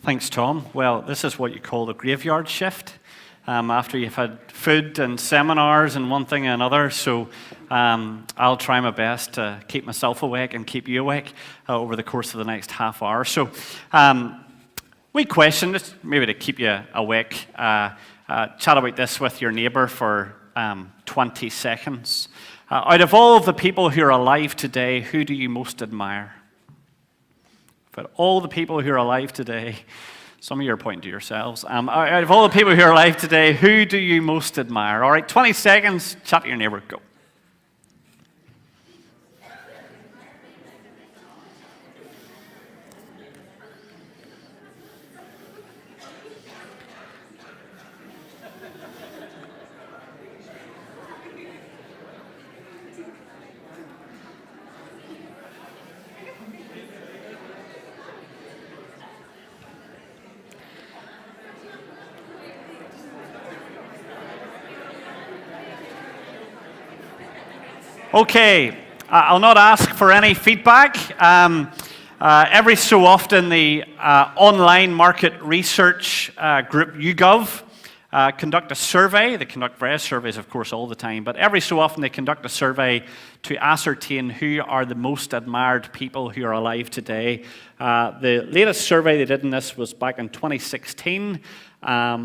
Thanks, Tom. Well, this is what you call the graveyard shift. After you've had food and seminars and one thing and another, so I'll try my best to keep myself awake and keep you awake over the course of the next half hour. So, we question, just maybe to keep you awake, chat about this with your neighbour for 20 seconds. Out of all of the people who are alive today, who do you most admire? But all the people who are alive today, some of you are pointing to yourselves. Out of all the people who are alive today, who do you most admire? All right, 20 seconds, chat to your neighbour, go. Okay, I'll not ask for any feedback. Every so often, the online market research group YouGov conduct a survey. They conduct various surveys, of course, all the time, but every so often they conduct a survey to ascertain who are the most admired people who are alive today. The latest survey they did in this was back in 2016.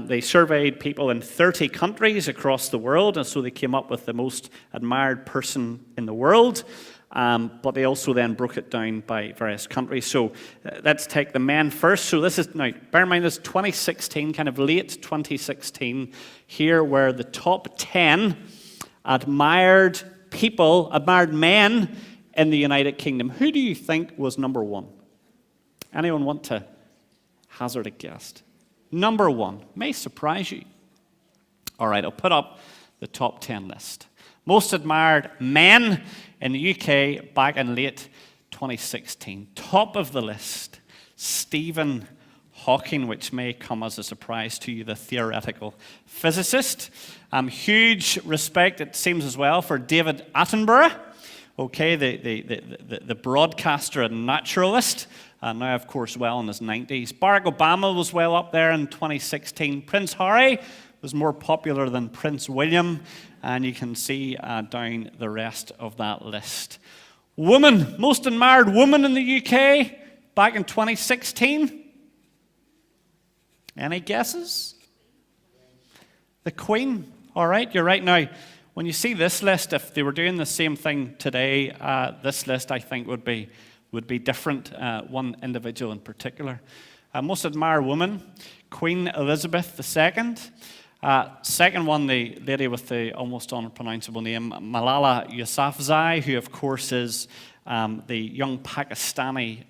They surveyed people in 30 countries across the world, and so they came up with the most admired person in the world. But they also then broke it down by various countries. So let's take the men first. So this is, now bear in mind this is 2016, kind of late 2016. Here were the top 10 admired people, admired men in the United Kingdom. Who do you think was number one? Anyone want to hazard a guess? Number one may surprise you. All right, I'll put up the top 10 list. Most admired men in the UK back in late 2016. Top of the list, Stephen Hawking, which may come as a surprise to you, the theoretical physicist. Huge respect, it seems as well, for David Attenborough, okay, the broadcaster and naturalist. Now, of course, well in his 90s. Barack Obama was well up there in 2016. Prince Harry was more popular than Prince William, and you can see down the rest of that list. Woman, most admired woman in the UK back in 2016. Any guesses? The Queen. All right, you're right. Now, when you see this list, if they were doing the same thing today, this list, I think, would be different, one individual in particular. Most admired woman, Queen Elizabeth II. Second one, the lady with the almost unpronounceable name, Malala Yousafzai, who of course is the young Pakistani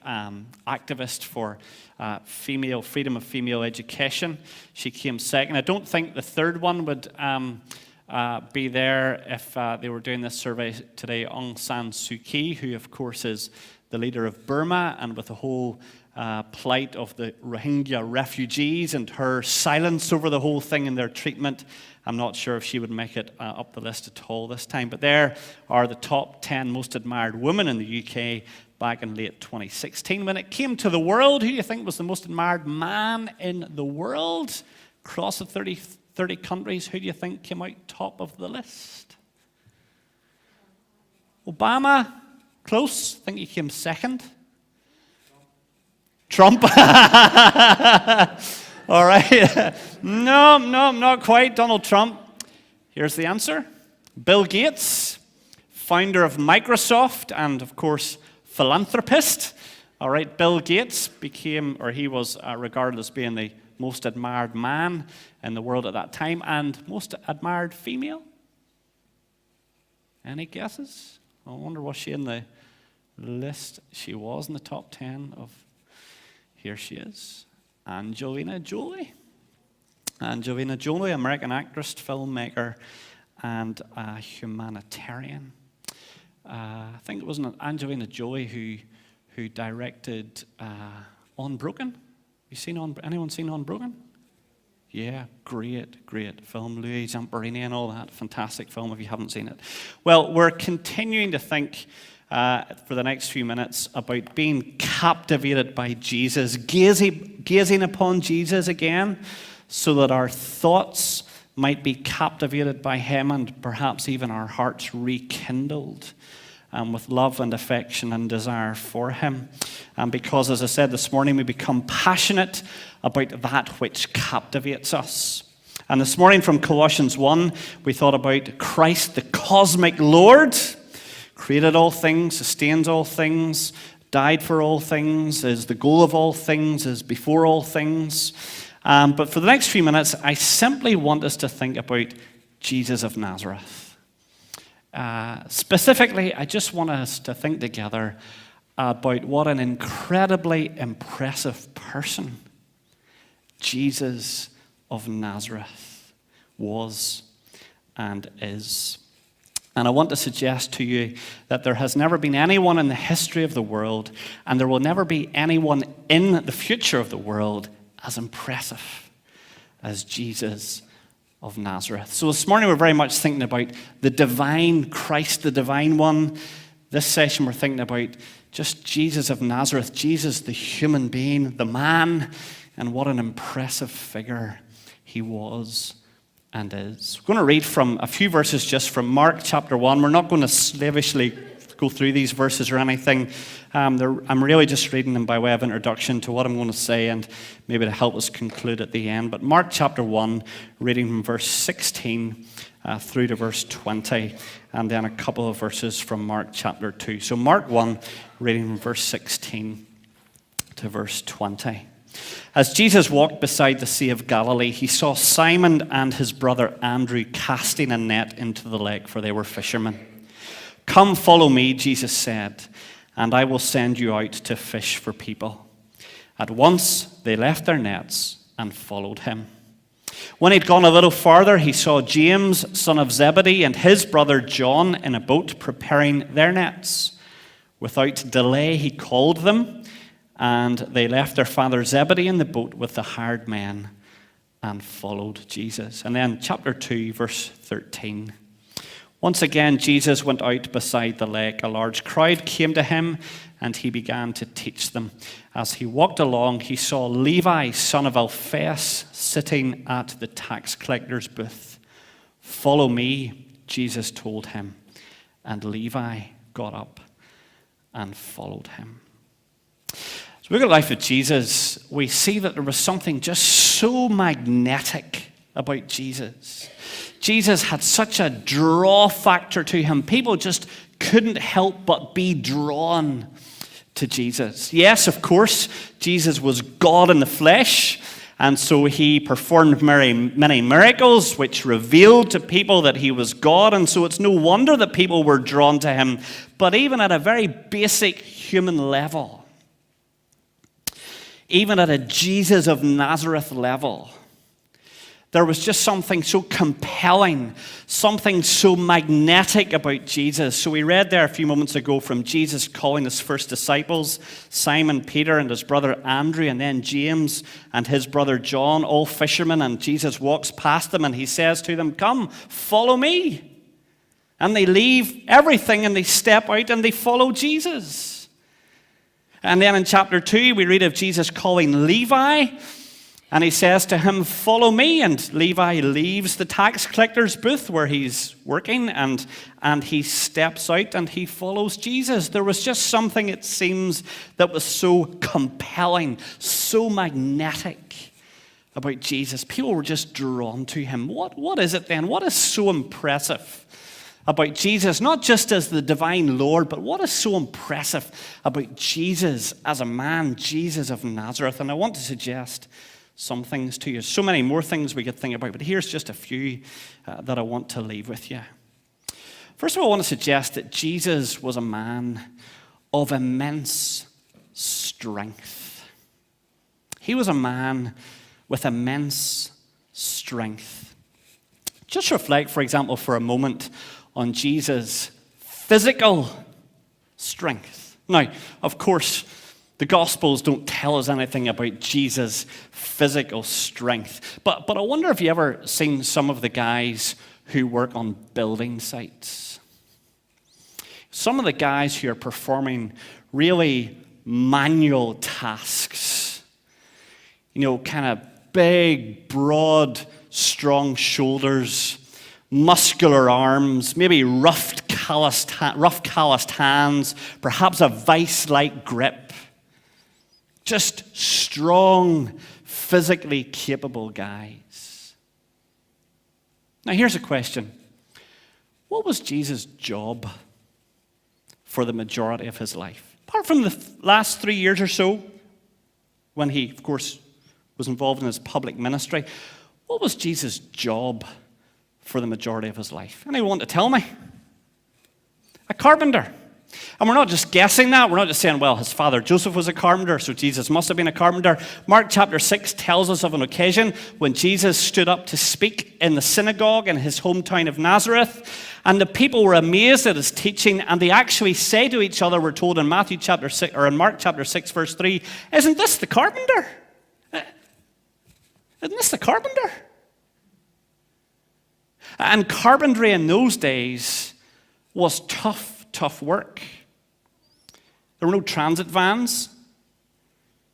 activist for freedom of female education. She came second. I don't think the third one would be there if they were doing this survey today. Aung San Suu Kyi, who of course is the leader of Burma, and with the whole plight of the Rohingya refugees and her silence over the whole thing and their treatment, I'm not sure if she would make it up the list at all this time. But there are the top 10 most admired women in the UK back in late 2016. When it came to the world, who do you think was the most admired man in the world? Across the 30 countries, who do you think came out top of the list? Obama, close. I think he came second. Trump. All right. No, not quite. Donald Trump. Here's the answer. Bill Gates, founder of Microsoft and, of course, philanthropist. All right, Bill Gates he was regarded as being the most admired man in the world at that time, and most admired female. Any guesses? I wonder, was she in the list? She was in the top 10 of... Here she is, Angelina Jolie. Angelina Jolie, American actress, filmmaker, and a humanitarian. I think it was Angelina Jolie who directed Unbroken. Anyone seen Unbroken? Yeah, great film. Louis Zamperini and all that. Fantastic film if you haven't seen it. Well, we're continuing to think for the next few minutes about being captivated by Jesus, gazing upon Jesus again, so that our thoughts might be captivated by him and perhaps even our hearts rekindled with love and affection and desire for him. And because, as I said this morning, we become passionate about that which captivates us. And this morning from Colossians 1, we thought about Christ, the cosmic Lord, created all things, sustains all things, died for all things, is the goal of all things, is before all things. But for the next few minutes, I simply want us to think about Jesus of Nazareth. Specifically, I just want us to think together about what an incredibly impressive person Jesus of Nazareth was and is. And I want to suggest to you that there has never been anyone in the history of the world, and there will never be anyone in the future of the world as impressive as Jesus of Nazareth. So this morning we're very much thinking about the divine Christ, the divine one. This session we're thinking about just Jesus of Nazareth, Jesus the human being, the man, and what an impressive figure he was and is. We're going to read from a few verses just from Mark chapter 1. We're not going to slavishly go through these verses or anything. I'm really just reading them by way of introduction to what I'm going to say and maybe to help us conclude at the end. But Mark chapter 1, reading from verse 16 through to verse 20, and then a couple of verses from Mark chapter 2. So Mark 1, reading from verse 16 to verse 20. As Jesus walked beside the Sea of Galilee, he saw Simon and his brother Andrew casting a net into the lake, for they were fishermen. "Come, follow me," Jesus said, "and I will send you out to fish for people." At once they left their nets and followed him. When he'd gone a little farther, he saw James, son of Zebedee, and his brother John in a boat preparing their nets. Without delay he called them, and they left their father Zebedee in the boat with the hired men and followed Jesus. And then chapter 2, verse 13. Once again, Jesus went out beside the lake. A large crowd came to him, and he began to teach them. As he walked along, he saw Levi, son of Alphaeus, sitting at the tax collector's booth. "Follow me," Jesus told him. And Levi got up and followed him. So we look at the life of Jesus, we see that there was something just so magnetic about Jesus. Jesus had such a draw factor to him. People just couldn't help but be drawn to Jesus. Yes, of course, Jesus was God in the flesh, and so he performed many miracles which revealed to people that he was God, and so it's no wonder that people were drawn to him. But even at a very basic human level, even at a Jesus of Nazareth level, there was just something so compelling, something so magnetic about Jesus. So we read there a few moments ago from Jesus calling his first disciples, Simon Peter and his brother Andrew, and then James and his brother John, all fishermen. And Jesus walks past them and he says to them, "Come, follow me." And they leave everything and they step out and they follow Jesus. And then in chapter 2, we read of Jesus calling Levi. And he says to him, "Follow me." And Levi leaves the tax collector's booth where he's working, and he steps out and he follows Jesus. There was just something, it seems, that was so compelling, so magnetic about Jesus. People were just drawn to him. What is it then? What is so impressive about Jesus? Not just as the divine Lord, but what is so impressive about Jesus as a man, Jesus of Nazareth? And I want to suggest some things to you. So many more things we could think about, but here's just a few that I want to leave with you. First of all, I want to suggest that Jesus was a man of immense strength. He was a man with immense strength. Just reflect, for example, for a moment on Jesus' physical strength. Now, of course, the Gospels don't tell us anything about Jesus' physical strength. But I wonder if you ever seen some of the guys who work on building sites. Some of the guys who are performing really manual tasks, kind of big, broad, strong shoulders, muscular arms, maybe rough, calloused hands, perhaps a vice-like grip. Just strong, physically capable guys. Now here's a question. What was Jesus' job for the majority of his life? Apart from the last 3 years or so, when he, of course, was involved in his public ministry, what was Jesus' job for the majority of his life? Anyone want to tell me? A carpenter. And we're not just guessing that. We're not just saying, well, his father Joseph was a carpenter, so Jesus must have been a carpenter. Mark chapter 6 tells us of an occasion when Jesus stood up to speak in the synagogue in his hometown of Nazareth, and the people were amazed at his teaching, and they actually say to each other, we're told in Matthew chapter 6, or in Mark chapter 6, verse 3, isn't this the carpenter? Isn't this the carpenter? And carpentry in those days was tough work. There were no transit vans.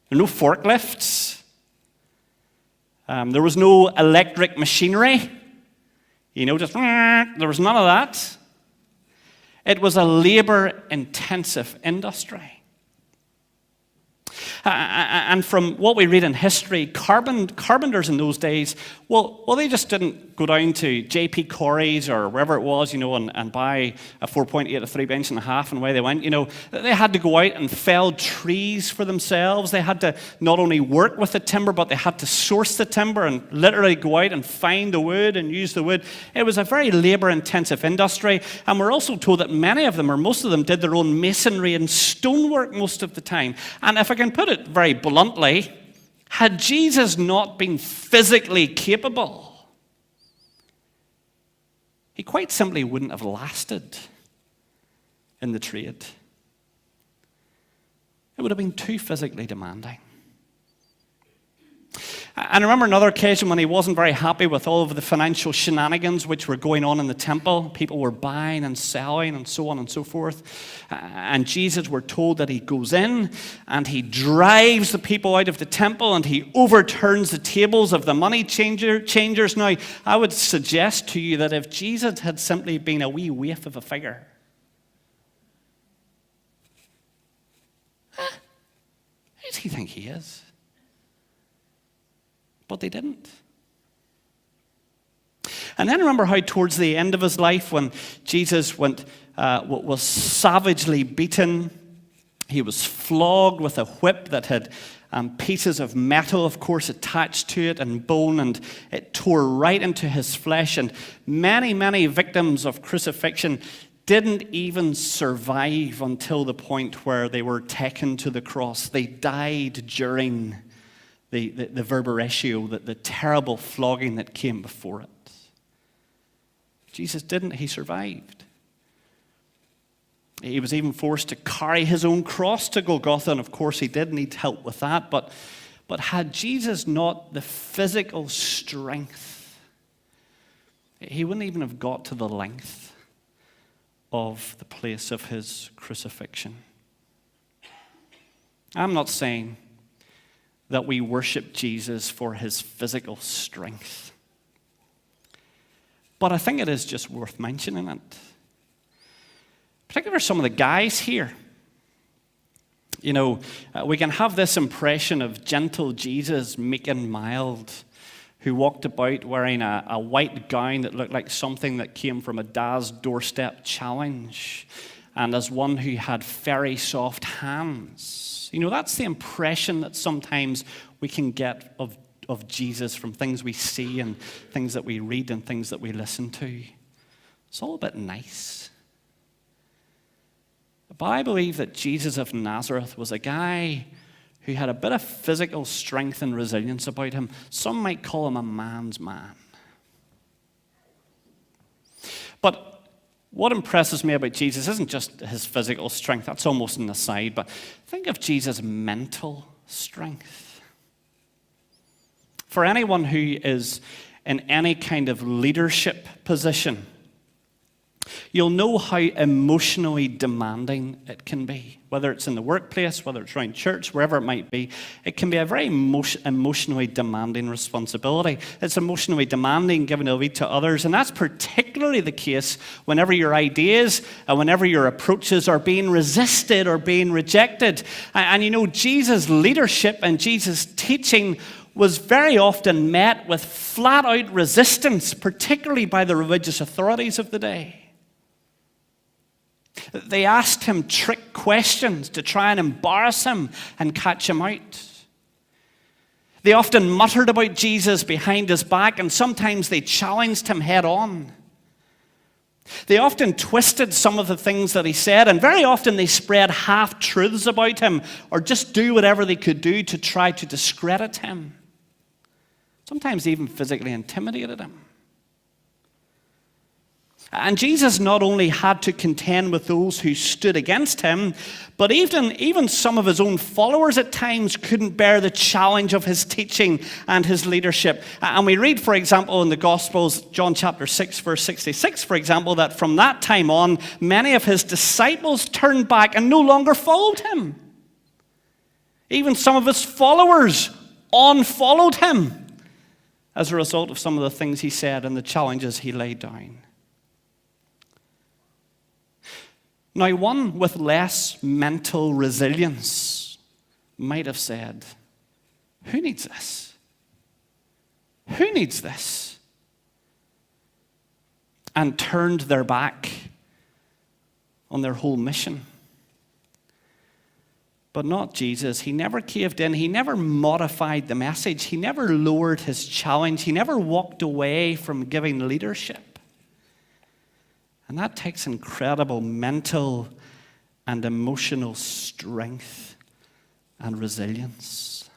There were no forklifts. There was no electric machinery. There was none of that. It was a labor-intensive industry. And from what we read in history, carpenters in those days, well, they just didn't go down to J.P. Corey's or wherever it was, and buy a 4.8, a 3.5 inch, and away they went. They had to go out and fell trees for themselves. They had to not only work with the timber, but they had to source the timber and literally go out and find the wood and use the wood. It was a very labor-intensive industry. And we're also told that many of them, or most of them, did their own masonry and stonework most of the time. And if I can put it very bluntly, had Jesus not been physically capable, he quite simply wouldn't have lasted in the trade. It would have been too physically demanding. And I remember another occasion when he wasn't very happy with all of the financial shenanigans which were going on in the temple. People were buying and selling and so on and so forth. And Jesus, we're told that he goes in and he drives the people out of the temple and he overturns the tables of the money changers. Now, I would suggest to you that if Jesus had simply been a wee waif of a figure, who does he think he is? But they didn't. And then remember how towards the end of his life, when Jesus was savagely beaten, he was flogged with a whip that had pieces of metal, of course, attached to it and bone, and it tore right into his flesh. And many, many victims of crucifixion didn't even survive until the point where they were taken to the cross. They died during the verberatio, the terrible flogging that came before it. Jesus didn't. He survived. He was even forced to carry his own cross to Golgotha, and of course he did need help with that. But had Jesus not the physical strength, he wouldn't even have got to the length of the place of his crucifixion. I'm not saying that we worship Jesus for his physical strength, but I think it is just worth mentioning it. Particularly for some of the guys here. We can have this impression of gentle Jesus, meek and mild, who walked about wearing a white gown that looked like something that came from a Daz doorstep challenge, and as one who had very soft hands. That's the impression that sometimes we can get of Jesus from things we see and things that we read and things that we listen to. It's all a bit nice. But I believe that Jesus of Nazareth was a guy who had a bit of physical strength and resilience about him. Some might call him a man's man. But what impresses me about Jesus isn't just his physical strength. That's almost an aside. But think of Jesus' mental strength. For anyone who is in any kind of leadership position, you'll know how emotionally demanding it can be. Whether it's in the workplace, whether it's around church, wherever it might be, it can be a very emotionally demanding responsibility. It's emotionally demanding giving away to others, and that's particularly the case whenever your ideas and whenever your approaches are being resisted or being rejected. And you know, Jesus' leadership and Jesus' teaching was very often met with flat-out resistance, particularly by the religious authorities of the day. They asked him trick questions to try and embarrass him and catch him out. They often muttered about Jesus behind his back, and sometimes they challenged him head on. They often twisted some of the things that he said, and very often they spread half-truths about him or just do whatever they could do to try to discredit him. Sometimes they even physically intimidated him. And Jesus not only had to contend with those who stood against him, but even some of his own followers at times couldn't bear the challenge of his teaching and his leadership. And we read, for example, in the Gospels, John chapter 6, verse 66, for example, that from that time on, many of his disciples turned back and no longer followed him. Even some of his followers unfollowed him as a result of some of the things he said and the challenges he laid down. Now, one with less mental resilience might have said, who needs this? Who needs this? And turned their back on their whole mission. But not Jesus. He never caved in. He never modified the message. He never lowered his challenge. He never walked away from giving leadership. And that takes incredible mental and emotional strength and resilience.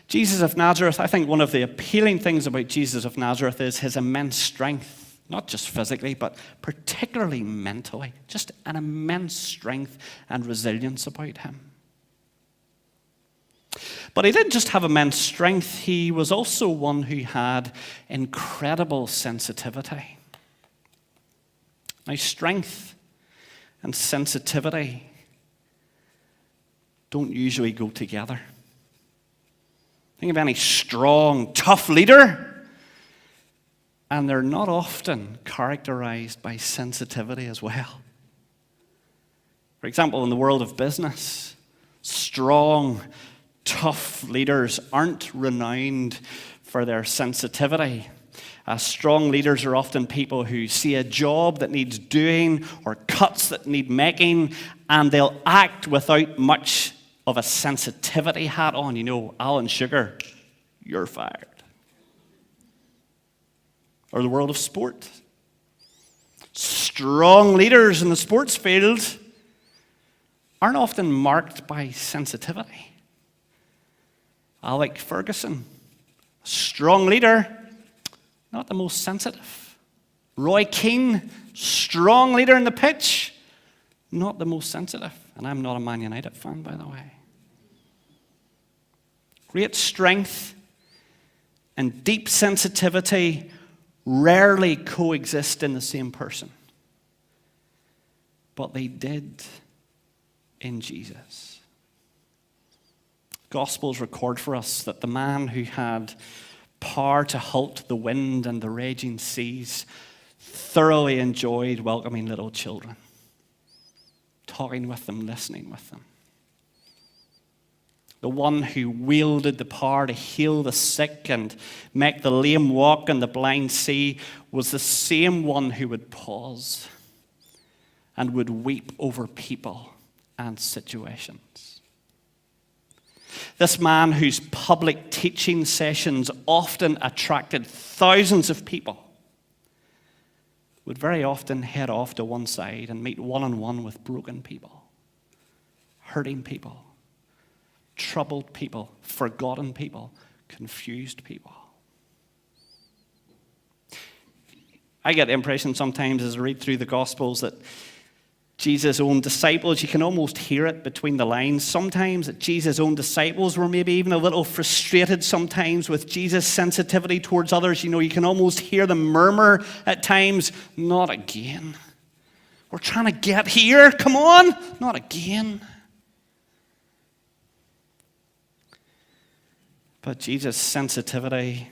Jesus of Nazareth, I think one of the appealing things about Jesus of Nazareth is his immense strength, not just physically, but particularly mentally. Just an immense strength and resilience about him. But he didn't just have immense strength, he was also one who had incredible sensitivity. Now, strength and sensitivity don't usually go together. Think of any strong, tough leader, and they're not often characterized by sensitivity as well. For example, in the world of business, strong, tough leaders aren't renowned for their sensitivity. Strong leaders are often people who see a job that needs doing or cuts that need making, and they'll act without much of a sensitivity hat on. You know, Alan Sugar, you're fired. Or the world of sport. Strong leaders in the sports field aren't often marked by sensitivity. Alec Ferguson, strong leader, not the most sensitive. Roy Keane, strong leader in the pitch, not the most sensitive. And I'm not a Man United fan, by the way. Great strength and deep sensitivity rarely coexist in the same person. But they did in Jesus. Gospels record for us that the man who had power to halt the wind and the raging seas thoroughly enjoyed welcoming little children, talking with them, listening with them. The one who wielded the power to heal the sick and make the lame walk and the blind see was the same one who would pause and would weep over people and situations. This man whose public teaching sessions often attracted thousands of people would very often head off to one side and meet one-on-one with broken people, hurting people, troubled people, forgotten people, confused people. I get the impression sometimes as I read through the Gospels that Jesus' own disciples, you can almost hear it between the lines sometimes, that Jesus' own disciples were maybe even a little frustrated sometimes with Jesus' sensitivity towards others. You can almost hear them murmur at times, "Not again. We're trying to get here. Come on, not again." But Jesus' sensitivity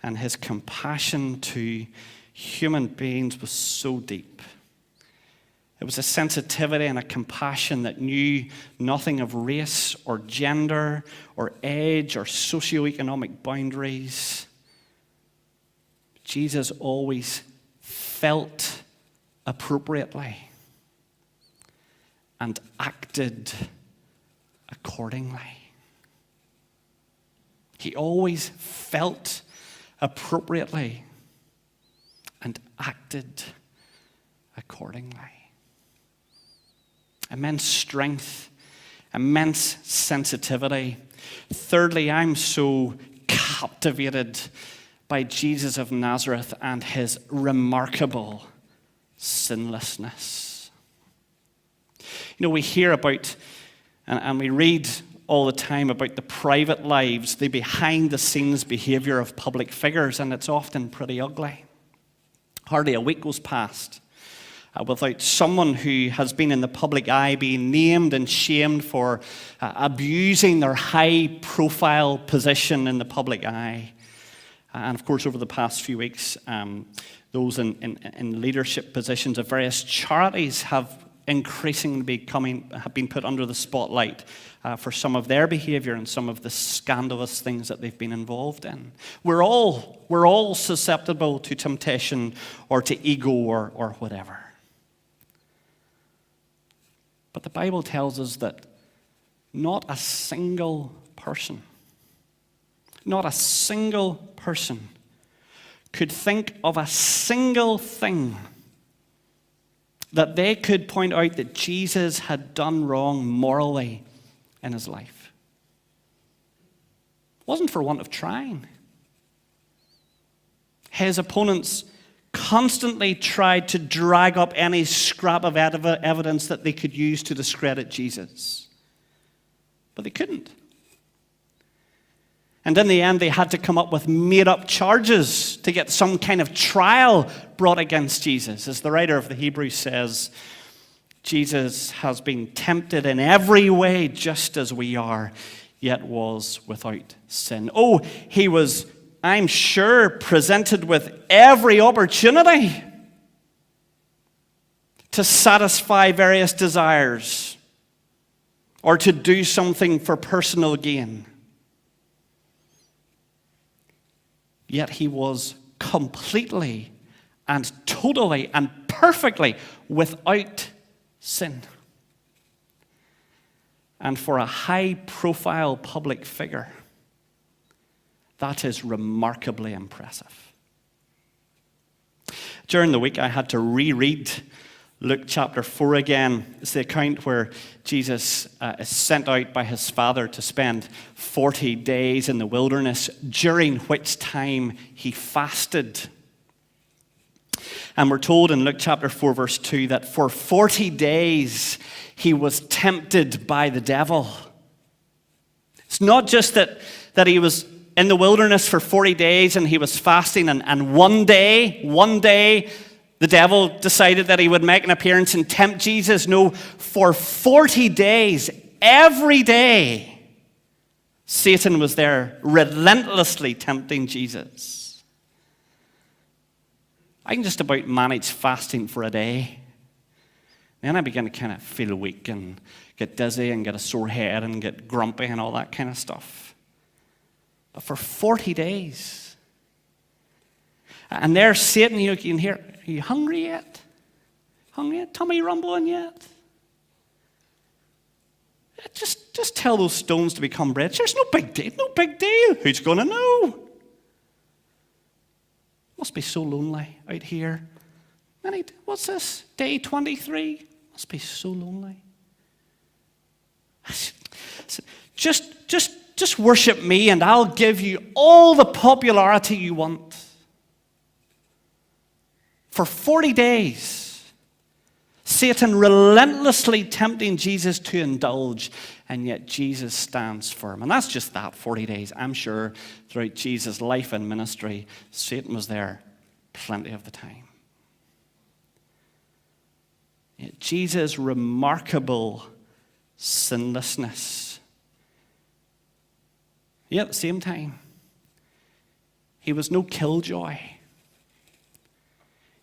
and his compassion to human beings was so deep. It was a sensitivity and a compassion that knew nothing of race or gender or age or socioeconomic boundaries. Jesus always felt appropriately and acted accordingly. He always felt appropriately and acted accordingly. Immense strength, immense sensitivity. Thirdly, I'm so captivated by Jesus of Nazareth and his remarkable sinlessness. We hear about, and we read all the time about the private lives, the behind-the-scenes behavior of public figures, and it's often pretty ugly. Hardly a week goes past without someone who has been in the public eye being named and shamed for abusing their high-profile position in the public eye. And of course, over the past few weeks, those in leadership positions of various charities have increasingly have been put under the spotlight for some of their behavior and some of the scandalous things that they've been involved in. We're all susceptible to temptation or to ego or whatever. But the Bible tells us that not a single person could think of a single thing that they could point out that Jesus had done wrong morally in his life. It wasn't for want of trying. His opponents constantly tried to drag up any scrap of evidence that they could use to discredit Jesus. But they couldn't. And in the end, they had to come up with made-up charges to get some kind of trial brought against Jesus. As the writer of the Hebrews says, Jesus has been tempted in every way just as we are, yet was without sin. Oh, he was, I'm sure, presented with every opportunity to satisfy various desires or to do something for personal gain. Yet he was completely and totally and perfectly without sin. And for a high-profile public figure, that is remarkably impressive. During the week, I had to reread Luke chapter 4 again. It's the account where Jesus is sent out by his Father to spend 40 days in the wilderness, during which time he fasted. And we're told in Luke chapter 4, verse 2, that for 40 days he was tempted by the devil. It's not just that he was in the wilderness for 40 days and he was fasting, and one day, the devil decided that he would make an appearance and tempt Jesus. No, for 40 days, every day, Satan was there relentlessly tempting Jesus. I can just about manage fasting for a day. Then I begin to kind of feel weak and get dizzy and get a sore head and get grumpy and all that kind of stuff. But for 40 days. And there's Satan, you can hear, are you hungry yet? Hungry yet? Tummy rumbling yet? Just tell those stones to become bread. Sure, it's no big deal. No big deal. Who's going to know? Must be so lonely out here. What's this? Day 23? Must be so lonely. Just worship me and I'll give you all the popularity you want. For 40 days, Satan relentlessly tempting Jesus to indulge, and yet Jesus stands firm. And that's just that 40 days. I'm sure throughout Jesus' life and ministry, Satan was there plenty of the time. Yet Jesus' remarkable sinlessness. Yet at the same time, he was no killjoy.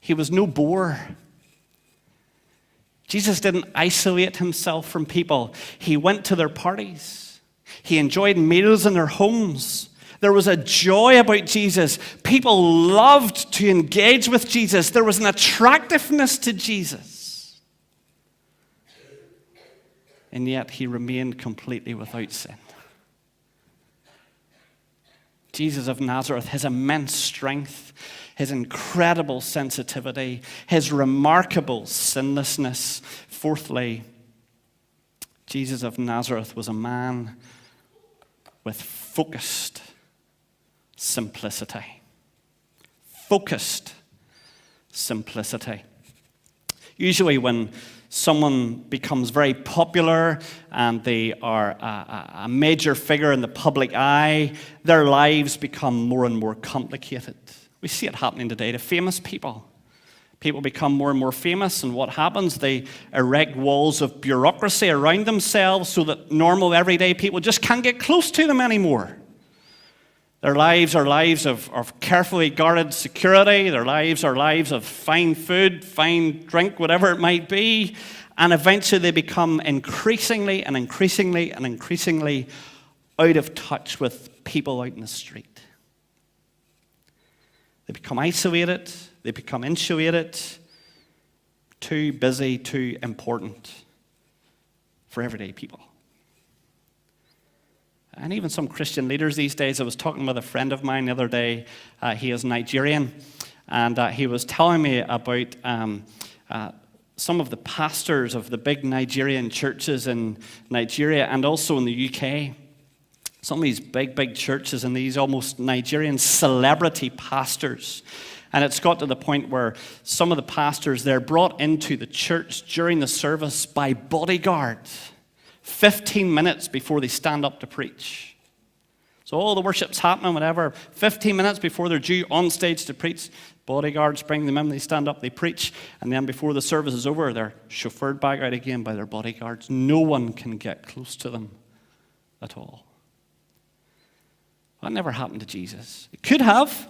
He was no bore. Jesus didn't isolate himself from people. He went to their parties. He enjoyed meals in their homes. There was a joy about Jesus. People loved to engage with Jesus. There was an attractiveness to Jesus. And yet he remained completely without sin. Jesus of Nazareth, his immense strength, his incredible sensitivity, his remarkable sinlessness. Fourthly, Jesus of Nazareth was a man with focused simplicity. Focused simplicity. Usually when someone becomes very popular and they are a major figure in the public eye, their lives become more and more complicated. We see it happening today to famous people. People become more and more famous, and what happens? They erect walls of bureaucracy around themselves so that normal, everyday people just can't get close to them anymore. Their lives are lives of carefully guarded security. Their lives are lives of fine food, fine drink, whatever it might be. And eventually they become increasingly and increasingly and increasingly out of touch with people out in the street. They become isolated. They become insulated. Too busy, too important for everyday people. And even some Christian leaders these days. I was talking with a friend of mine the other day. He is Nigerian. And he was telling me about some of the pastors of the big Nigerian churches in Nigeria and also in the UK. Some of these big churches and these almost Nigerian celebrity pastors. And it's got to the point where some of the pastors, they're brought into the church during the service by bodyguards 15 minutes before they stand up to preach. So all the worship's happening, whatever, 15 minutes before they're due on stage to preach, bodyguards bring them in, they stand up, they preach, and then before the service is over, they're chauffeured back out again by their bodyguards. No one can get close to them at all. That never happened to Jesus. It could have.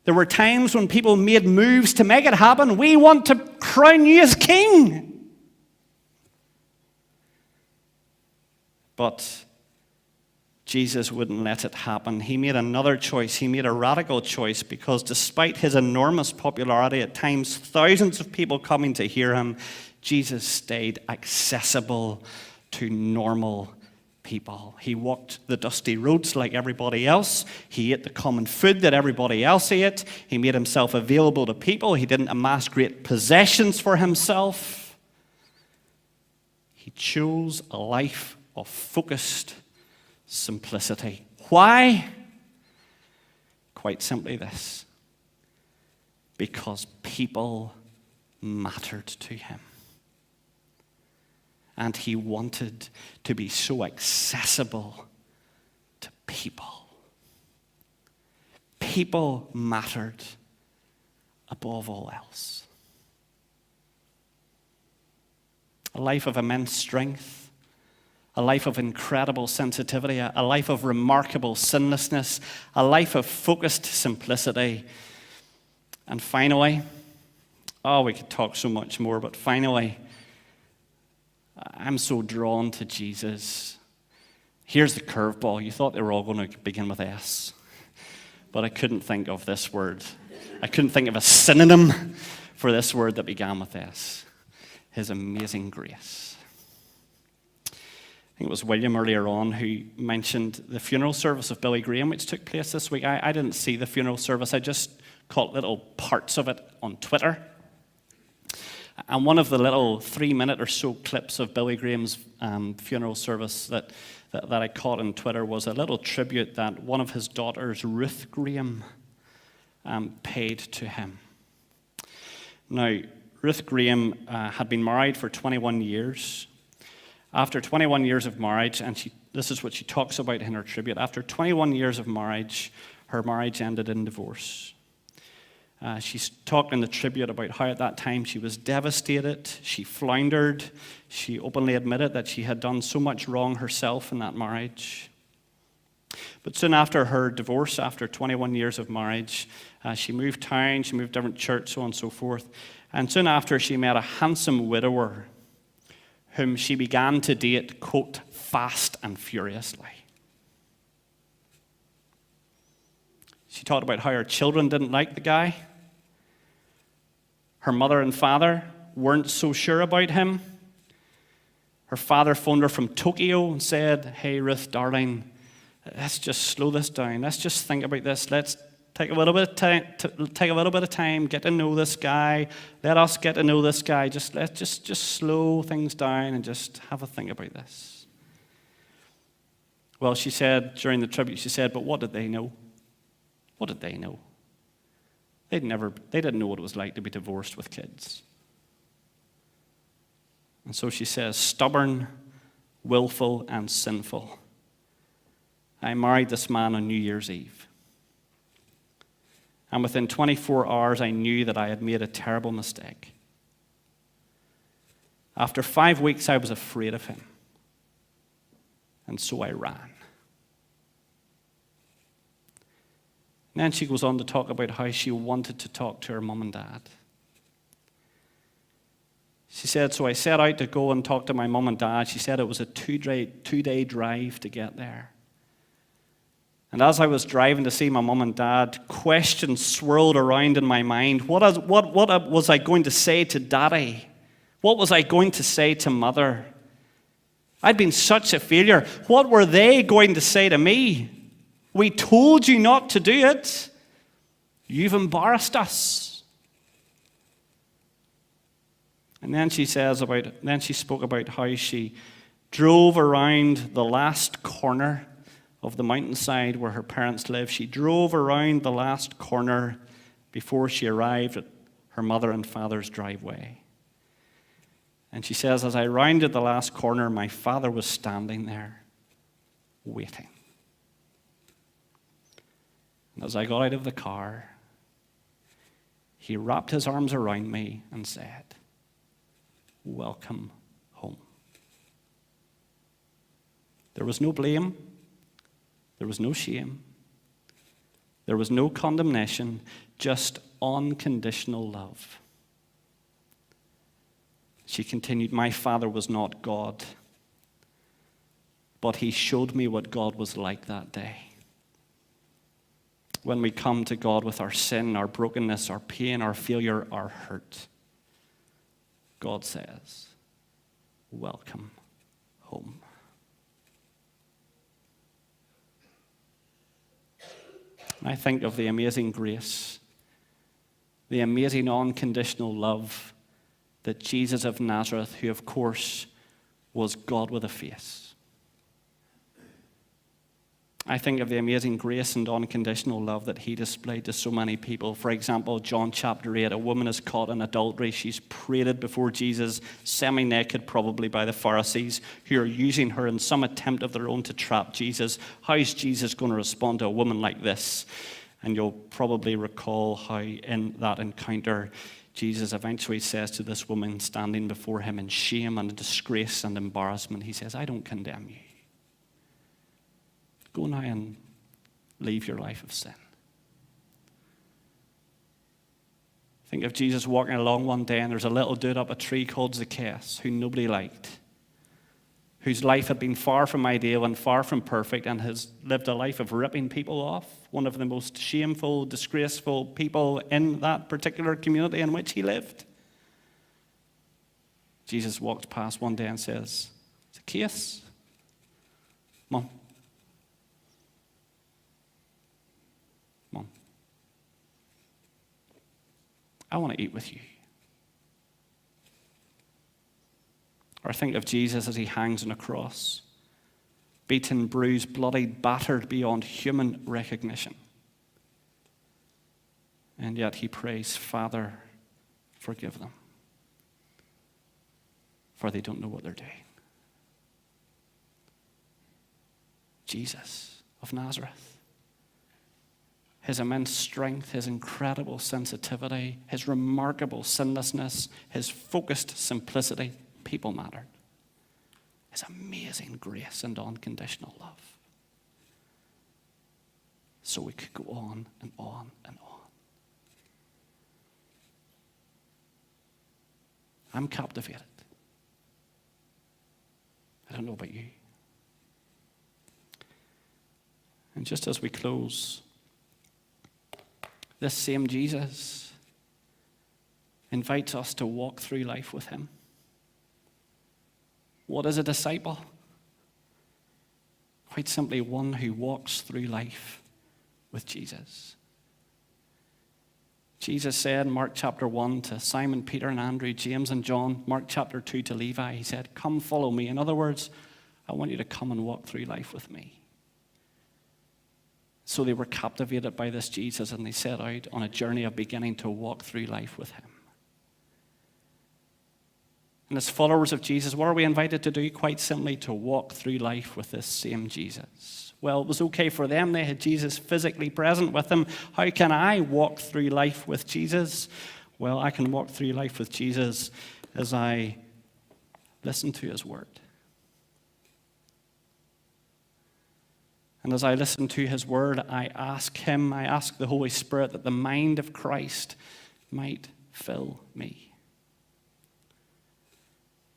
There were times when people made moves to make it happen. We want to crown you as king. But Jesus wouldn't let it happen. He made another choice. He made a radical choice because despite his enormous popularity, at times thousands of people coming to hear him, Jesus stayed accessible to normal people. He walked the dusty roads like everybody else. He ate the common food that everybody else ate. He made himself available to people. He didn't amass great possessions for himself. He chose a life of focused simplicity. Why? Quite simply this. Because people mattered to him. And he wanted to be so accessible to people. People mattered above all else. A life of immense strength, a life of incredible sensitivity, a life of remarkable sinlessness, a life of focused simplicity. And finally, we could talk so much more, but finally, I'm so drawn to Jesus. Here's the curveball. You thought they were all going to begin with S, but I couldn't think of this word. I couldn't think of a synonym for this word that began with S. His amazing grace. I think it was William earlier on who mentioned the funeral service of Billy Graham, which took place this week. I didn't see the funeral service. I just caught little parts of it on Twitter. And one of the little 3-minute or so clips of Billy Graham's funeral service that I caught on Twitter was a little tribute that one of his daughters, Ruth Graham, paid to him. Now, Ruth Graham had been married for 21 years. After 21 years of marriage, and this is what she talks about in her tribute, after 21 years of marriage, her marriage ended in divorce. She's talked in the tribute about how at that time she was devastated, she floundered, she openly admitted that she had done so much wrong herself in that marriage. But soon after her divorce, after 21 years of marriage, she moved town, she moved different church, so on and so forth. And soon after, she met a handsome widower whom she began to date, quote, fast and furiously. She talked about how her children didn't like the guy. Her mother and father weren't so sure about him. Her father phoned her from Tokyo and said, "Hey, Ruth, darling, let's just slow this down. Let's just think about this. Let's take a little bit of time, get to know this guy. Let us get to know this guy. Let's just slow things down and just have a think about this." Well, she said during the tribute, she said, but what did they know? What did they know? They didn't know what it was like to be divorced with kids. And so she says, stubborn, willful, and sinful. I married this man on New Year's Eve. And within 24 hours, I knew that I had made a terrible mistake. After 5 weeks, I was afraid of him. And so I ran. And then she goes on to talk about how she wanted to talk to her mom and dad. She said, so I set out to go and talk to my mom and dad. She said it was a two-day drive to get there. And as I was driving to see my mom and dad, questions swirled around in my mind. What was I going to say to Daddy? What was I going to say to Mother? I'd been such a failure. What were they going to say to me? We told you not to do it. You've embarrassed us. And then she spoke about how she drove around the last corner of the mountainside where her parents lived. She drove around the last corner before she arrived at her mother and father's driveway. And she says, as I rounded the last corner, my father was standing there, waiting. And as I got out of the car, he wrapped his arms around me and said, welcome home. There was no blame. There was no shame. There was no condemnation, just unconditional love. She continued, my father was not God, but he showed me what God was like that day. When we come to God with our sin, our brokenness, our pain, our failure, our hurt, God says, welcome home. I think of the amazing grace, the amazing unconditional love that Jesus of Nazareth, who of course was God with a face. I think of the amazing grace and unconditional love that he displayed to so many people. For example, John chapter 8, a woman is caught in adultery. She's paraded before Jesus, semi-naked probably by the Pharisees, who are using her in some attempt of their own to trap Jesus. How is Jesus going to respond to a woman like this? And you'll probably recall how in that encounter, Jesus eventually says to this woman standing before him in shame and disgrace and embarrassment, he says, I don't condemn you. Go now and leave your life of sin. Think of Jesus walking along one day and there's a little dude up a tree called Zacchaeus who nobody liked, whose life had been far from ideal and far from perfect and has lived a life of ripping people off, one of the most shameful, disgraceful people in that particular community in which he lived. Jesus walked past one day and says, Zacchaeus, come on. Come on. I want to eat with you. Or think of Jesus as he hangs on a cross, beaten, bruised, bloodied, battered beyond human recognition. And yet he prays, Father, forgive them. for they don't know what they're doing. Jesus of Nazareth. His immense strength, his incredible sensitivity, his remarkable sinlessness, his focused simplicity, people mattered. His amazing grace and unconditional love. So we could go on and on and on. I'm captivated. I don't know about you. And just as we close, this same Jesus invites us to walk through life with him. What is a disciple? Quite simply, one who walks through life with Jesus. Jesus said in Mark chapter 1 to Simon, Peter, and Andrew, James, and John, Mark chapter 2 to Levi, he said, "Come follow me." In other words, I want you to come and walk through life with me. So they were captivated by this Jesus, and they set out on a journey of beginning to walk through life with him. And as followers of Jesus, what are we invited to do? Quite simply, to walk through life with this same Jesus. Well, it was okay for them. They had Jesus physically present with them. How can I walk through life with Jesus? Well, I can walk through life with Jesus as I listen to his word. And as I listen to his word, I ask the Holy Spirit that the mind of Christ might fill me.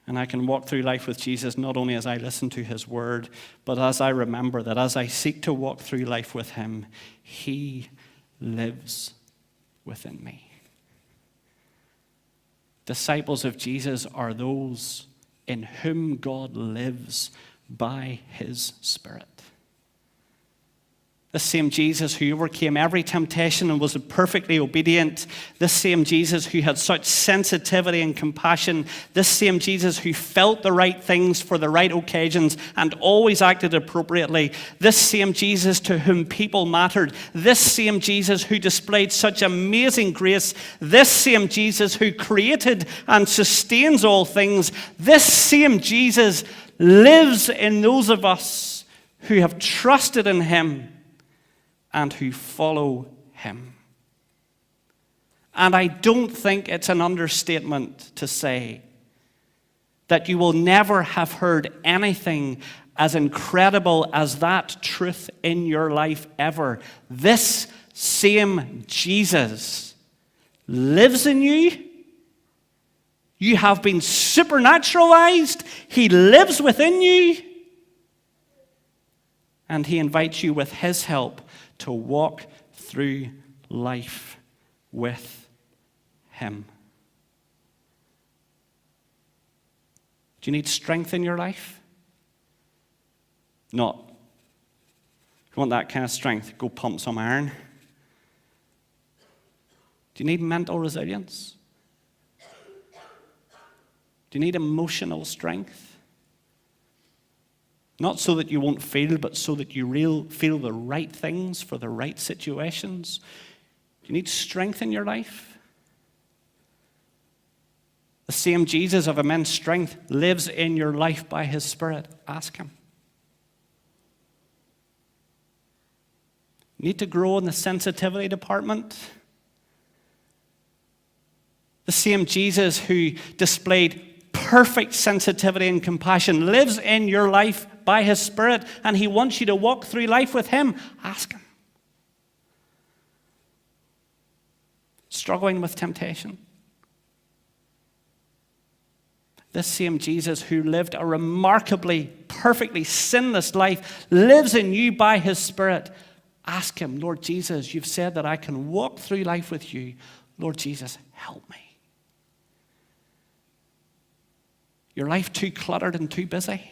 And I can walk through life with Jesus not only as I listen to his word, but as I remember that as I seek to walk through life with him, he lives within me. Disciples of Jesus are those in whom God lives by his Spirit. The same Jesus who overcame every temptation and was perfectly obedient. This same Jesus who had such sensitivity and compassion. This same Jesus who felt the right things for the right occasions and always acted appropriately. This same Jesus to whom people mattered. This same Jesus who displayed such amazing grace. This same Jesus who created and sustains all things. This same Jesus lives in those of us who have trusted in him and who follow him. And I don't think it's an understatement to say that you will never have heard anything as incredible as that truth in your life ever. This same Jesus lives in you. You have been supernaturalized. He lives within you. And he invites you with his help to walk through life with him. Do you need strength in your life? Not. If you want that kind of strength, go pump some iron. Do you need mental resilience? Do you need emotional strength? Not so that you won't feel, but so that you feel the right things for the right situations. Do you need strength in your life? The same Jesus of immense strength lives in your life by his Spirit. Ask him. Need to grow in the sensitivity department? The same Jesus who displayed perfect sensitivity and compassion lives in your life by his Spirit, and he wants you to walk through life with him. Ask him. Struggling with temptation? This same Jesus who lived a remarkably, perfectly sinless life lives in you by his Spirit. Ask him, Lord Jesus, you've said that I can walk through life with you. Lord Jesus, help me. Your life too cluttered and too busy?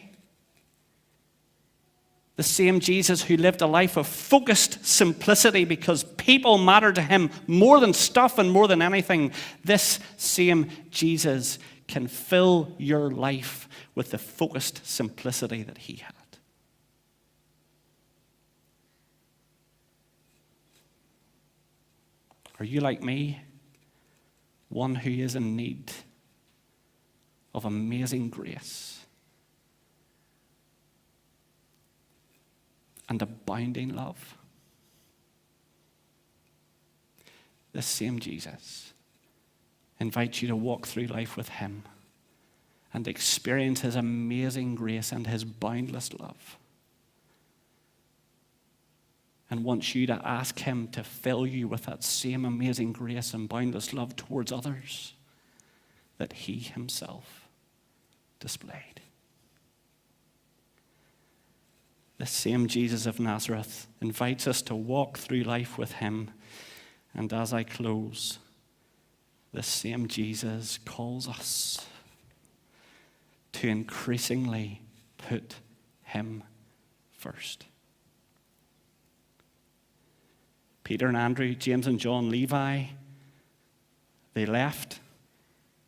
The same Jesus who lived a life of focused simplicity because people matter to him more than stuff and more than anything. This same Jesus can fill your life with the focused simplicity that he had. Are you like me? One who is in need. of amazing grace and abounding love. This same Jesus invites you to walk through life with him and experience his amazing grace and his boundless love, and wants you to ask him to fill you with that same amazing grace and boundless love towards others that he himself displayed. The same Jesus of Nazareth invites us to walk through life with him. And as I close, the same Jesus calls us to increasingly put him first. Peter and Andrew, James and John, Levi, they left.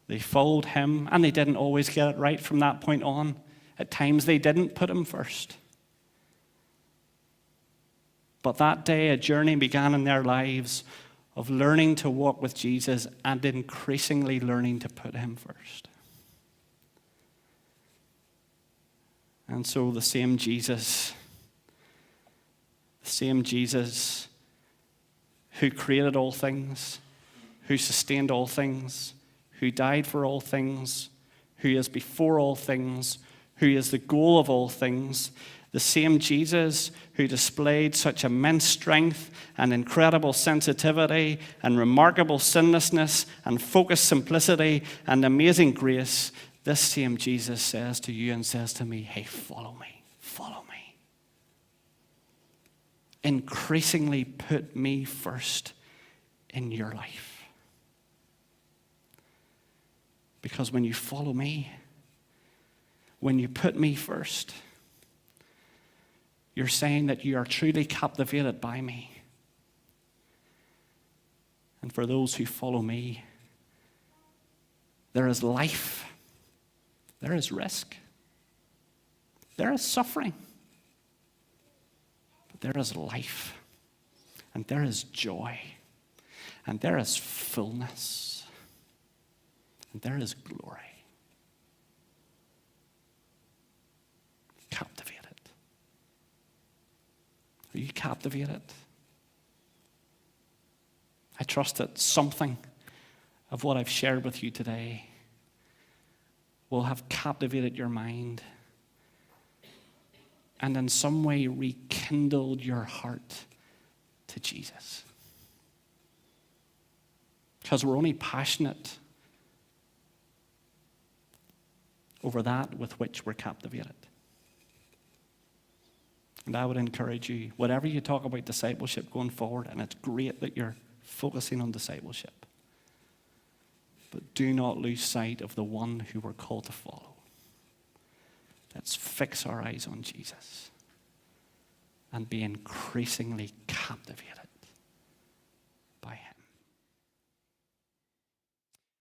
They followed him, and they didn't always get it right from that point on. At times they didn't put him first. But that day, a journey began in their lives of learning to walk with Jesus and increasingly learning to put him first. And so the same Jesus who created all things, who sustained all things, who died for all things, who is before all things, who is the goal of all things, the same Jesus who displayed such immense strength and incredible sensitivity and remarkable sinlessness and focused simplicity and amazing grace, this same Jesus says to you and says to me, hey, follow me, follow me. Increasingly put me first in your life. Because when you follow me, when you put me first, you're saying that you are truly captivated by me. And for those who follow me, there is life, there is risk, there is suffering, but there is life, and there is joy, and there is fullness, and there is glory. Captivated. Are you captivated? I trust that something of what I've shared with you today will have captivated your mind and in some way rekindled your heart to Jesus. Because we're only passionate over that with which we're captivated. And I would encourage you, whatever you talk about discipleship going forward, and it's great that you're focusing on discipleship, but do not lose sight of the one who we're called to follow. Let's fix our eyes on Jesus and be increasingly captivated by him.